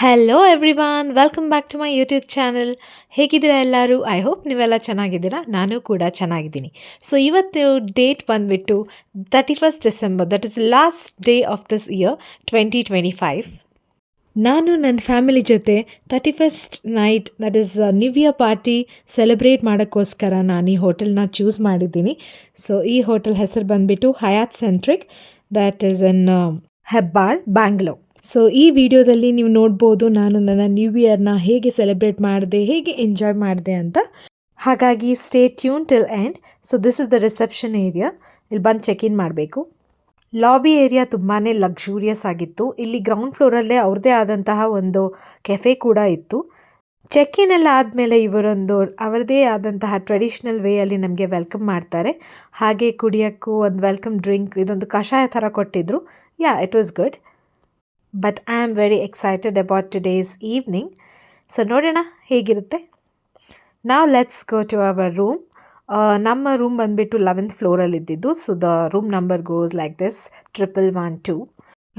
Hello everyone welcome back to my YouTube channel. ಹೇಗಿದ್ದೀರಾ ಎಲ್ಲರೂ? I hope ನೀವೆಲ್ಲ ಚೆನ್ನಾಗಿದ್ದೀರಾ. ನಾನು ಕೂಡ ಚೆನ್ನಾಗಿದ್ದೀನಿ. ಸೊ ಇವತ್ತು ಡೇಟ್ ಬಂದುಬಿಟ್ಟು 31st December, that is last day of this year 2025. ನಾನು ನನ್ನ ಫ್ಯಾಮಿಲಿ ಜೊತೆ 31st night, that is new year party celebrate ಮಾಡೋಕ್ಕೋಸ್ಕರ ನಾನು ಈ ಹೋಟೆಲ್ನ ಚೂಸ್ ಮಾಡಿದ್ದೀನಿ. ಸೊ ಈ ಹೋಟೆಲ್ ಹೆಸರು ಬಂದುಬಿಟ್ಟು Hayat centric, that is in Hebbal, Bangalore. So ಈ ವಿಡಿಯೋದಲ್ಲಿ ನೀವು ನೋಡ್ಬೋದು ನಾನು ನನ್ನ ನ್ಯೂ ಇಯರ್ನ ಹೇಗೆ ಸೆಲೆಬ್ರೇಟ್ ಮಾಡಿದೆ, ಹೇಗೆ ಎಂಜಾಯ್ ಮಾಡಿದೆ ಅಂತ. ಹಾಗಾಗಿ stay tune till end. So this is the reception area. ಇಲ್ಲಿ ಬಂದು ಚೆಕ್ ಇನ್ ಮಾಡಬೇಕು. ಲಾಬಿ ಏರಿಯಾ ತುಂಬಾ ಲಕ್ಸುರಿಯಸ್ ಆಗಿತ್ತು. ಇಲ್ಲಿ ಗ್ರೌಂಡ್ ಫ್ಲೋರಲ್ಲೇ ಅವ್ರದ್ದೇ ಆದಂತಹ ಒಂದು ಕೆಫೆ ಕೂಡ ಇತ್ತು. ಚೆಕ್ ಇನ್ ಎಲ್ಲ ಆದಮೇಲೆ ಇವರೊಂದು ಅವರದೇ ಆದಂತಹ ಟ್ರೆಡಿಷ್ನಲ್ ವೇಯಲ್ಲಿ ನಮಗೆ ವೆಲ್ಕಮ್ ಮಾಡ್ತಾರೆ. ಹಾಗೆ ಕುಡಿಯೋಕ್ಕೂ ಒಂದು ವೆಲ್ಕಮ್ ಡ್ರಿಂಕ್, ಇದೊಂದು ಕಷಾಯ ಥರ ಕೊಟ್ಟಿದ್ರು. Yeah, it was good. But I am very excited about today's evening. So ನೋಡೋಣ ಹೇಗಿರುತ್ತೆ. ನಾವು let's go to our room. ನಮ್ಮ ರೂಮ್ ಬಂದುಬಿಟ್ಟು 11th ಫ್ಲೋರಲ್ಲಿ ಇದ್ದಿದ್ದು. So the room number goes like this 1112.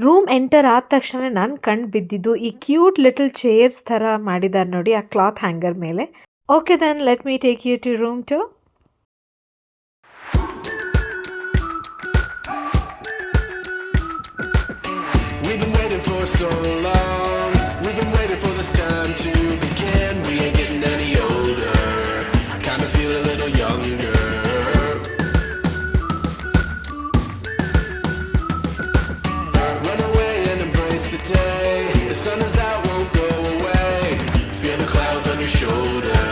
Room enter ಆದ ತಕ್ಷಣ ನಾನು ಕಣ್ಣು ಬಿದ್ದಿದ್ದು ಈ ಕ್ಯೂಟ್ ಲಿಟಲ್ ಚೇರ್ಸ್ ಥರ ಮಾಡಿದ್ದಾರೆ ನೋಡಿ, ಆ ಕ್ಲಾತ್ ಹ್ಯಾಂಗರ್ ಮೇಲೆ. Okay then let me take you to room two. For so long, we've been waiting for this time to begin. We ain't getting any older, I kinda feel a little younger. Run away and embrace the day. The sun is out, won't go away. Feel the clouds on your shoulder,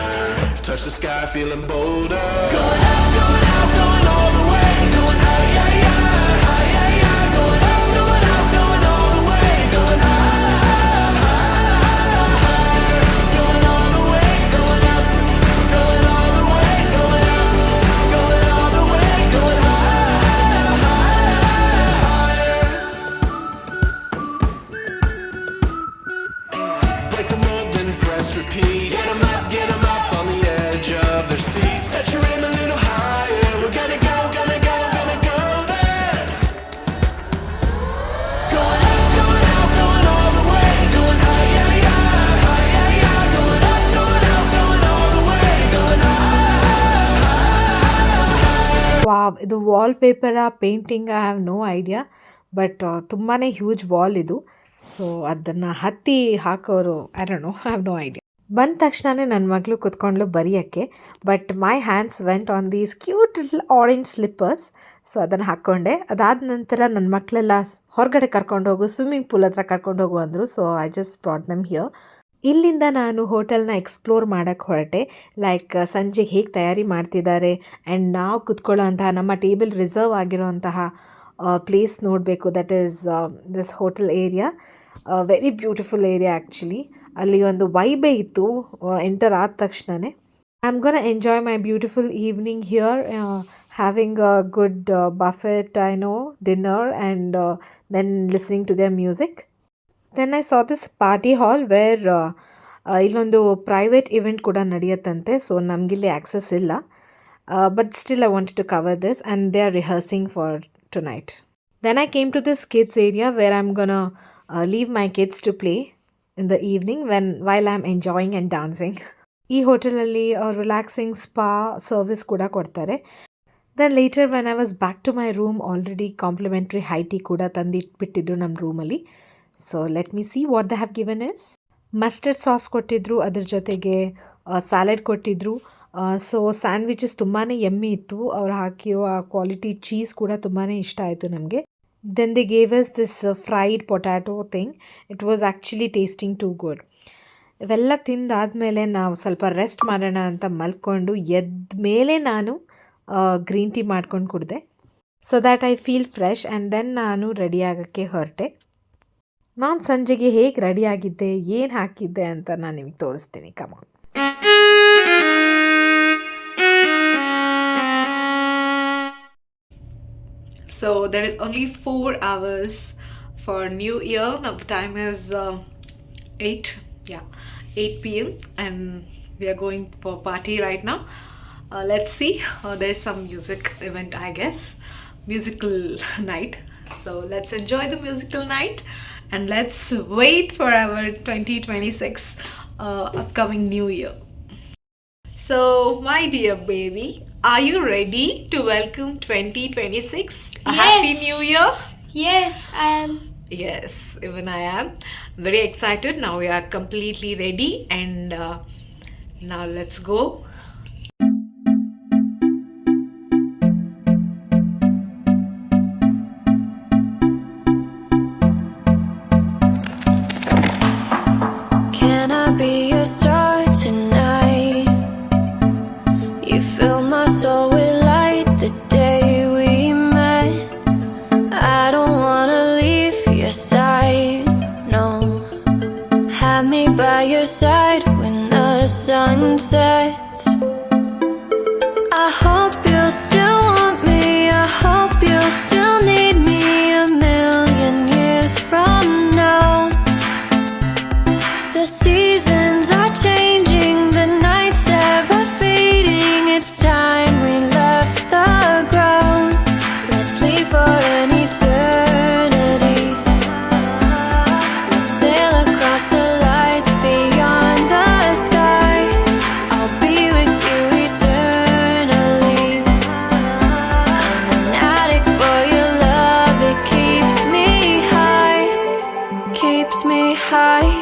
touch the sky, feeling bolder. Going out, going out, going all the way. Going high, yeah, yeah, high, yeah, yeah. Going out, going out, going all the way. Going high, higher. Going all the way, going up. Going all the way, going up. Going all the way, going higher. Break the mold, then press repeat. Get 'em up on the edge of their seats. Set your aim a little higher. We're gonna go, gonna go, gonna go there. Going up, going out, going all the way. Going high, yeah, yeah, high, yeah, yeah. Going up, going out, going all the way. Going high. Wow, ಇದು wall ಪೇಪರ painting, I have no idea. But ತುಂಬಾ huge wall ಇದು. So ಅದನ್ನು ಹತ್ತಿ ಹಾಕೋರು, I don't know, I have no idea. ಬಂದ ತಕ್ಷಣವೇ ನನ್ನ ಮಗಳು ಕುತ್ಕೊಂಡ್ಲು ಬರೆಯೋಕ್ಕೆ. But my hands went on these cute little orange slippers. So ಅದನ್ನು ಹಾಕ್ಕೊಂಡೆ. ಅದಾದ ನಂತರ ನನ್ನ ಮಕ್ಕಳೆಲ್ಲ ಹೊರಗಡೆ ಕರ್ಕೊಂಡು ಹೋಗು, ಸ್ವಿಮ್ಮಿಂಗ್ ಪೂಲ್ ಹತ್ರ ಕರ್ಕೊಂಡು ಹೋಗು ಅಂದರು. So I just brought them here. ಇಲ್ಲಿಂದ ನಾನು ಹೋಟೆಲ್ನ ಎಕ್ಸ್ಪ್ಲೋರ್ ಮಾಡೋಕ್ಕೆ ಹೊರಟೆ. ಲೈಕ್ ಸಂಜೆಗೆ ಹೇಗೆ ತಯಾರಿ ಮಾಡ್ತಿದ್ದಾರೆ ಆ್ಯಂಡ್ ನಾವು ಕುತ್ಕೊಳ್ಳೋ ಅಂತಹ ನಮ್ಮ ಟೇಬಲ್ ರಿಸರ್ವ್ ಆಗಿರೋಂತಹ ಪ್ಲೇಸ್ ನೋಡಬೇಕು. That is this hotel area. Very beautiful area actually. ಅಲ್ಲಿ ಒಂದು ವೈಬೇ ಇತ್ತು ಎಂಟರ್ ಆದ ತಕ್ಷಣವೇ. I am gonna enjoy my beautiful evening here, having a good buffet, I know, dinner and then listening to their music. Then I saw this party hall where ಇಲ್ಲೊಂದು private event ಕೂಡ ನಡೆಯುತ್ತಂತೆ. So ನಮಗಿಲ್ಲಿ access ಇಲ್ಲ. But still I wanted to cover this and they are rehearsing for tonight. Then I came to this kids area where I'm gonna leave my kids to play in the evening while I'm enjoying and dancing. ಈ ಹೋಟೆಲಲ್ಲಿ relaxing spa service ಕೂಡ ಕೊಡ್ತಾರೆ. Then later when I was back to my room, already complimentary high tea ಕೂಡ ತಂದಿಟ್ಬಿಟ್ಟಿದ್ರು ನಮ್ಮ ರೂಮಲ್ಲಿ. So let me see what they have given us. Mustard sauce ಕೊಟ್ಟಿದ್ರು, ಅದ್ರ ಜೊತೆಗೆ ಸ್ಯಾಲೆಡ್ ಕೊಟ್ಟಿದ್ರು. ಸೊ ಸ್ಯಾಂಡ್ವಿಚಸ್ ತುಂಬಾ ಯಮ್ಮಿ ಇತ್ತು. ಅವ್ರು ಹಾಕಿರೋ ಆ ಕ್ವಾಲಿಟಿ ಚೀಸ್ ಕೂಡ ತುಂಬಾ ಇಷ್ಟ ಆಯಿತು ನಮಗೆ. Then they gave us this fried potato thing. It was actually tasting too good. ಇವೆಲ್ಲ ತಿಂದಾದಮೇಲೆ ನಾವು ಸ್ವಲ್ಪ ರೆಸ್ಟ್ ಮಾಡೋಣ ಅಂತ ಮಲ್ಕೊಂಡು ಎದ್ದ ಮೇಲೆ ನಾನು ಗ್ರೀನ್ ಟೀ ಮಾಡ್ಕೊಂಡು ಕುಡಿದೆ. So that I feel fresh. And then ನಾನು ರೆಡಿ ಆಗೋಕ್ಕೆ ಹೊರಟೆ. ನಾನು ಸಂಜೆಗೆ ಹೇಗೆ ರೆಡಿ ಆಗಿದ್ದೆ, ಏನು ಹಾಕಿದ್ದೆ ಅಂತ ನಾನು ನಿಮಗೆ ತೋರಿಸ್ತೀನಿ. ಕಮಾನ್. So there is only 4 hours for New Year. Now the time is 8 p.m. and we are going for party right now. Let's see. There's some music event, I guess. Musical night. So let's enjoy the musical night and let's wait for our 2026 upcoming new year. So, my dear baby, are you ready to welcome 2026? A happy Yes. new year? Yes, I am. Yes, even I am very excited. Now we are completely ready, and now let's go. Can I be your star tonight? You fill my soul with light the day we met. I don't wanna leave your side, no. Have me by your side when the sun sets. I hope you'll still want me. I hope you'll still need me a million years from now. The seasons are changing, the nights ever fading. It's time we left the ground. Let's leave for an eternity. Let's sail across the lights beyond the sky. I'll be with you eternally. I'm an addict for your love, it keeps me high, keeps me high.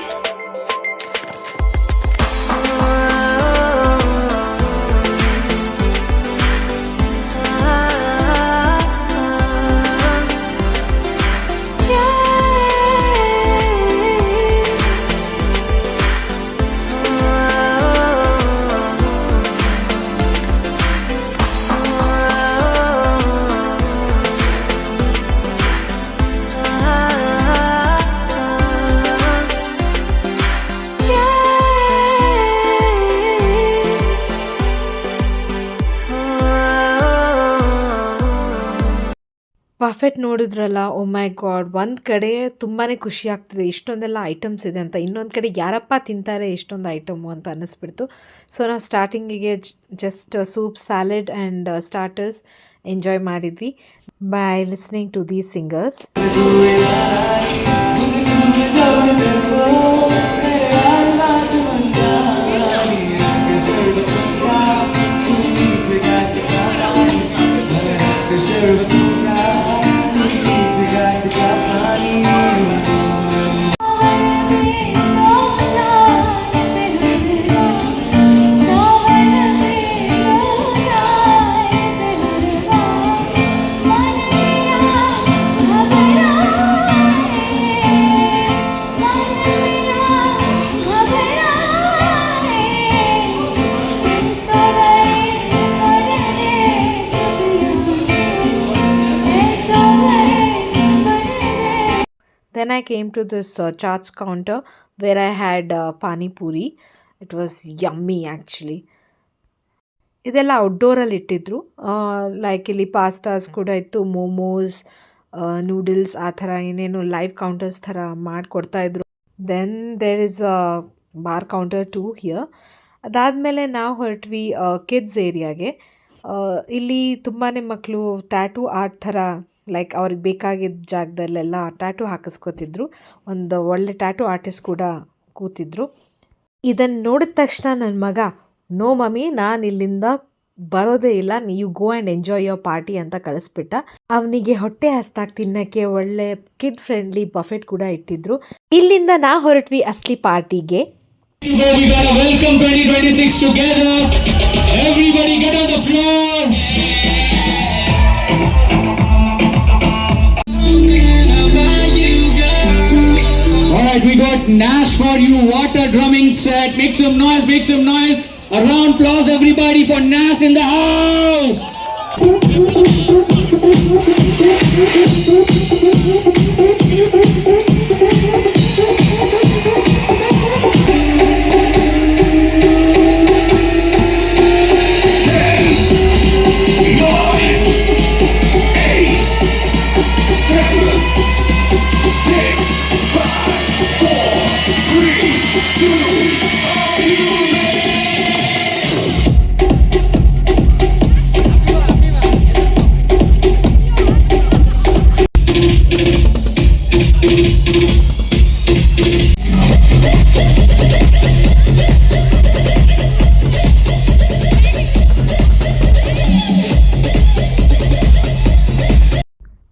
Perfect ನೋಡಿದ್ರಲ್ಲ, ಓ ಮೈ god, ಒಂದು ಕಡೆ ತುಂಬಾ ಖುಷಿ ಆಗ್ತಿದೆ ಇಷ್ಟೊಂದೆಲ್ಲ items ಇದೆ ಅಂತ, ಇನ್ನೊಂದು ಕಡೆ ಯಾರಪ್ಪ ತಿಂತಾರೆ ಇಷ್ಟೊಂದು ಐಟಮು ಅಂತ ಅನ್ನಿಸ್ಬಿಡ್ತು. ಸೊ ನಾವು ಸ್ಟಾರ್ಟಿಂಗಿಗೆ just soup, salad and starters enjoy ಮಾಡಿದ್ವಿ by listening to these singers. Then I came to this chaats counter where I had pani puri. It was yummy actually. ಇದೆಲ್ಲ ಔಟ್ಡೋರಲ್ಲಿ ಇಟ್ಟಿದ್ರು, ಲೈಕ್ ಇಲ್ಲಿ ಪಾಸ್ತಾಸ್ ಕೂಡ ಇತ್ತು, ಮೋಮೋಸ್, ನೂಡಲ್ಸ್, ಆ ಥರ ಏನೇನು ಲೈವ್ ಕೌಂಟರ್ಸ್ ಥರ ಮಾಡಿಕೊಡ್ತಾಯಿದ್ರು. Then there is a bar counter to here. ಅದಾದಮೇಲೆ ನಾವು ಹೊರಟ್ವಿ ಕಿಡ್ಸ್ ಏರಿಯಾಗೆ. ಇಲ್ಲಿ ತುಂಬಾ ಮಕ್ಕಳು ಟ್ಯಾಟೂ ಆರ್ಟ್ ಥರ, ಲೈಕ್ ಅವ್ರಿಗೆ ಬೇಕಾಗಿದ್ದ ಜಾಗದಲ್ಲೆಲ್ಲ ಟ್ಯಾಟೂ ಹಾಕಿಸ್ಕೊತಿದ್ರು. ಒಂದು ಒಳ್ಳೆ ಟ್ಯಾಟೂ ಆರ್ಟಿಸ್ಟ್ ಕೂಡ ಕೂತಿದ್ರು. ಇದನ್ನು ನೋಡಿದ ತಕ್ಷಣ ನನ್ನ ಮಗ, ನೋ ಮಮ್ಮಿ, ನಾನು ಇಲ್ಲಿಂದ ಬರೋದೇ ಇಲ್ಲ, ನೀವು go and enjoy your party ಅಂತ ಕಳಿಸ್ಬಿಟ್ಟ. ಅವನಿಗೆ ಹೊಟ್ಟೆ ಹಸ್ತಾಗಿ ತಿನ್ನೋಕ್ಕೆ ಒಳ್ಳೆ ಕಿಡ್ ಫ್ರೆಂಡ್ಲಿ ಬಫೆಟ್ ಕೂಡ ಇಟ್ಟಿದ್ರು. ಇಲ್ಲಿಂದ ನಾವು ಹೊರಟ್ವಿ ಅಸ್ಲಿ ಪಾರ್ಟಿಗೆ. We gotta welcome 2026 together. Everybody get on the floor. Alright, we got Nash for you, water drumming set. Make some noise, make some noise. A round applause everybody for Nash in the house.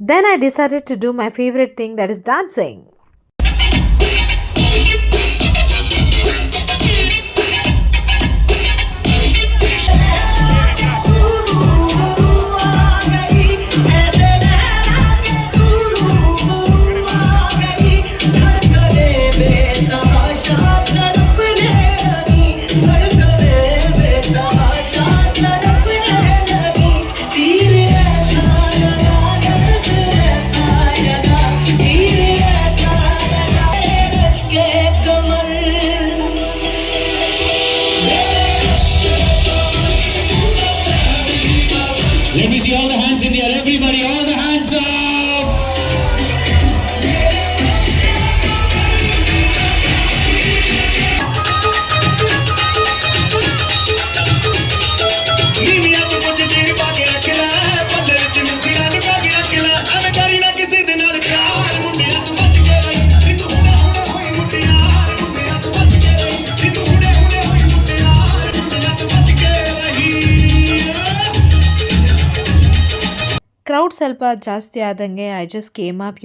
Then I decided to do my favorite thing, that is dancing. Let me see all the hands in the air. Everybody, all the hands up. Crowd ಸ್ವಲ್ಪ ಜಾಸ್ತಿ ಆದಂಗೆ I just came up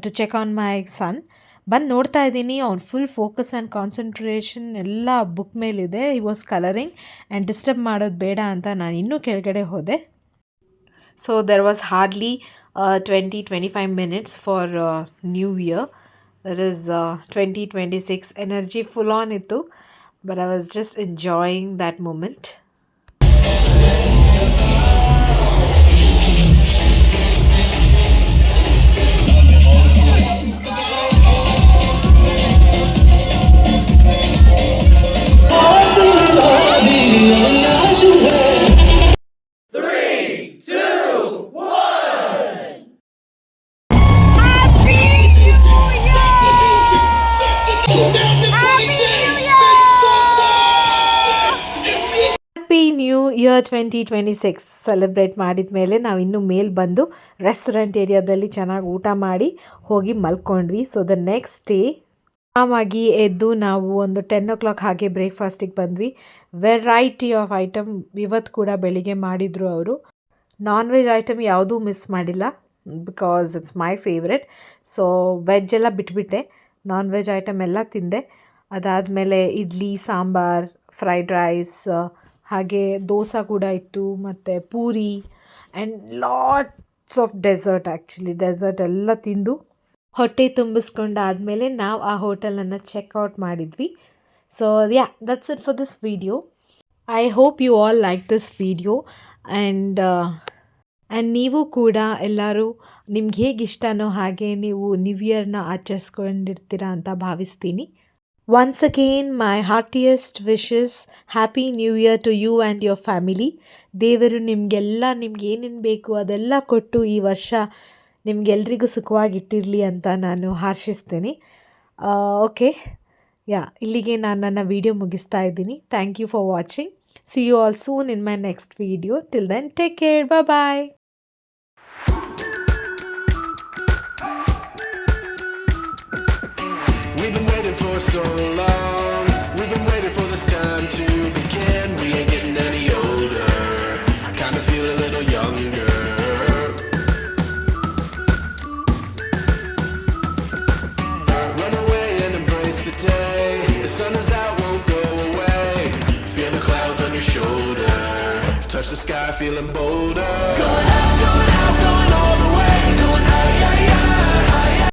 to check on my son. ಬಂದು ನೋಡ್ತಾ ಇದ್ದೀನಿ, ಅವ್ನು full focus and concentration ಎಲ್ಲ book ಮೇಲಿದೆ. He was colouring and disturb ಮಾಡೋದು ಬೇಡ ಅಂತ ನಾನು ಇನ್ನೂ ಕೆಳಗಡೆ ಹೋದೆ. So there was hardly 20-25 minutes for new year. That is 2026. Energy full on ಇತ್ತು, but I was just enjoying that moment. Happy new year 2026 celebrate ಮಾಡಿದ ಮೇಲೆ ನಾವು ಇನ್ನೂ ಮೇಲೆ ಬಂದು ರೆಸ್ಟೋರೆಂಟ್ ಏರಿಯಾದಲ್ಲಿ ಚೆನ್ನಾಗಿ ಊಟ ಮಾಡಿ ಹೋಗಿ ಮಲ್ಕೊಂಡ್ವಿ. ಸೊ ದ ನೆಕ್ಸ್ಟ್ ಡೇ ಆರಾಮಾಗಿ ಎದ್ದು ನಾವು ಒಂದು 10 o'clock ಹಾಗೆ ಬ್ರೇಕ್ಫಾಸ್ಟಿಗೆ ಬಂದ್ವಿ. ವೆರೈಟಿ ಆಫ್ ಐಟಮ್ ಇವತ್ತು ಕೂಡ ಬೆಳಿಗ್ಗೆ ಮಾಡಿದರು ಅವರು. ನಾನ್ ವೆಜ್ ಐಟಮ್ ಯಾವುದೂ ಮಿಸ್ ಮಾಡಿಲ್ಲ, because it's my favourite. So veg ಎಲ್ಲ ಬಿಟ್ಬಿಟ್ಟೆ, ನಾನ್ ವೆಜ್ ಐಟಮ್ ಎಲ್ಲ ತಿಂದೆ. ಅದಾದಮೇಲೆ ಇಡ್ಲಿ, ಸಾಂಬಾರ್, ಫ್ರೈಡ್ ರೈಸ್, ಹಾಗೆ ದೋಸೆ ಕೂಡ ಇತ್ತು, ಮತ್ತು puri and lots of dessert. Actually dessert ಎಲ್ಲ ತಿಂದು ಹೊಟ್ಟೆ ತುಂಬಿಸ್ಕೊಂಡಾದಮೇಲೆ ನಾವು ಆ ಹೋಟೆಲನ್ನು ಚೆಕ್ಔಟ್ ಮಾಡಿದ್ವಿ. So yeah, that's it for this video. I hope you all like this video and ನೀವು ಕೂಡ ಎಲ್ಲರೂ ನಿಮ್ಗೆ ಹೇಗೆ ಇಷ್ಟನೋ ಹಾಗೆ ನೀವು ನ್ಯೂ ಇಯರ್ನ ಆಚರಿಸ್ಕೊಂಡಿರ್ತೀರ ಅಂತ ಭಾವಿಸ್ತೀನಿ. Once again, my heartiest wishes, Happy New Year to you and your family. ದೇವರು ನಿಮಗೆಲ್ಲ ನಿಮ್ಗೆ ಏನೇನು ಬೇಕು ಅದೆಲ್ಲ ಕೊಟ್ಟು ಈ ವರ್ಷ ನಿಮಗೆಲ್ರಿಗೂ ಸುಖವಾಗಿಟ್ಟಿರಲಿ ಅಂತ ನಾನು ಆಶಿಸ್ತೀನಿ. ಓಕೆ, ಇಲ್ಲಿಗೆ ನಾನು ನನ್ನ ವಿಡಿಯೋ ಮುಗಿಸ್ತಾ ಇದ್ದೀನಿ. Thank you for watching. See you all soon in my next video. Till then, take care. Bye-bye. We've been waiting for so long. We've been waiting for this time to begin. We ain't getting any older. I kinda feel a little younger. Run away and embrace the day. The sun is out, won't go away. Feel the clouds on your shoulder. Touch the sky, feeling bolder.